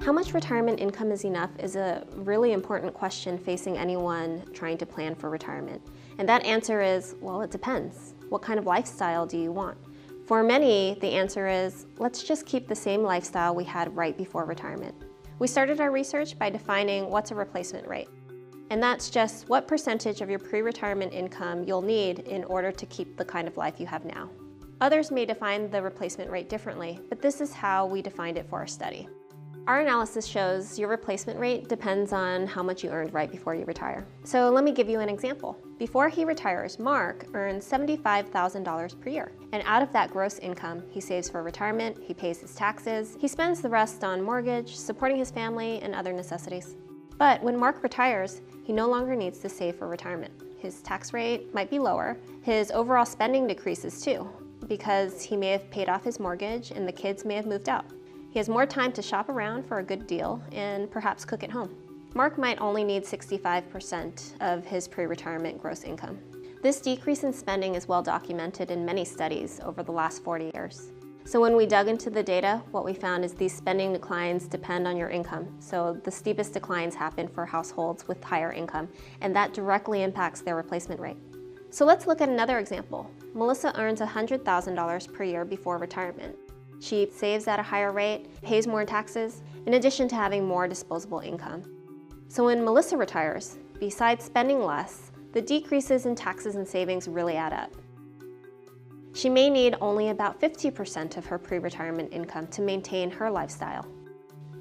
How much retirement income is enough is a really important question facing anyone trying to plan for retirement. And that answer is, well, it depends. What kind of lifestyle do you want? For many, the answer is, let's just keep the same lifestyle we had right before retirement. We started our research by defining what's a replacement rate. And that's just what percentage of your pre-retirement income you'll need in order to keep the kind of life you have now. Others may define the replacement rate differently, but this is how we defined it for our study. Our analysis shows your replacement rate depends on how much you earned right before you retire. So let me give you an example. Before he retires, Mark earns $75,000 per year. And out of that gross income, he saves for retirement, he pays his taxes, he spends the rest on mortgage, supporting his family, and other necessities. But when Mark retires, he no longer needs to save for retirement. His tax rate might be lower. His overall spending decreases too, because he may have paid off his mortgage and the kids may have moved out. He has more time to shop around for a good deal and perhaps cook at home. Mark might only need 65% of his pre-retirement gross income. This decrease in spending is well documented in many studies over the last 40 years. So when we dug into the data, what we found is these spending declines depend on your income. So the steepest declines happen for households with higher income, and that directly impacts their replacement rate. So let's look at another example. Melissa earns $100,000 per year before retirement. She saves at a higher rate, pays more in taxes, in addition to having more disposable income. So when Melissa retires, besides spending less, the decreases in taxes and savings really add up. She may need only about 50% of her pre-retirement income to maintain her lifestyle.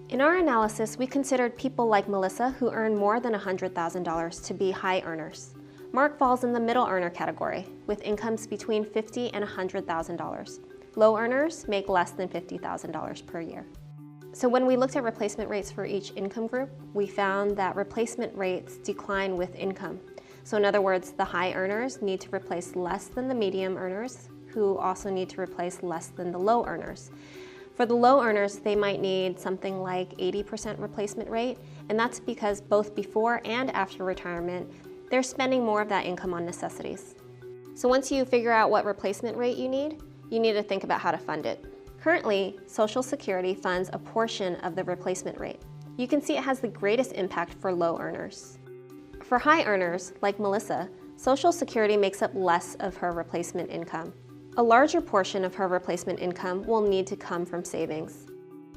In our analysis, we considered people like Melissa who earn more than $100,000 to be high earners. Mark falls in the middle earner category, with incomes between $50,000 and $100,000. Low earners make less than $50,000 per year. So when we looked at replacement rates for each income group, we found that replacement rates decline with income. So in other words, the high earners need to replace less than the medium earners, who also need to replace less than the low earners. For the low earners, they might need something like 80% replacement rate, and that's because both before and after retirement, they're spending more of that income on necessities. So once you figure out what replacement rate you need to think about how to fund it. Currently, Social Security funds a portion of the replacement rate. You can see it has the greatest impact for low earners. For high earners, like Melissa, Social Security makes up less of her replacement income. A larger portion of her replacement income will need to come from savings.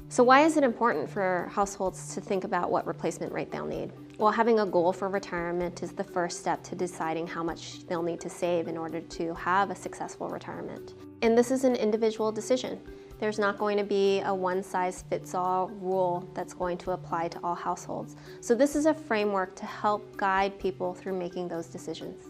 So why is it important for households to think about what replacement rate they'll need? Well, having a goal for retirement is the first step to deciding how much they'll need to save in order to have a successful retirement. And this is an individual decision. There's not going to be a one-size-fits-all rule that's going to apply to all households. So this is a framework to help guide people through making those decisions.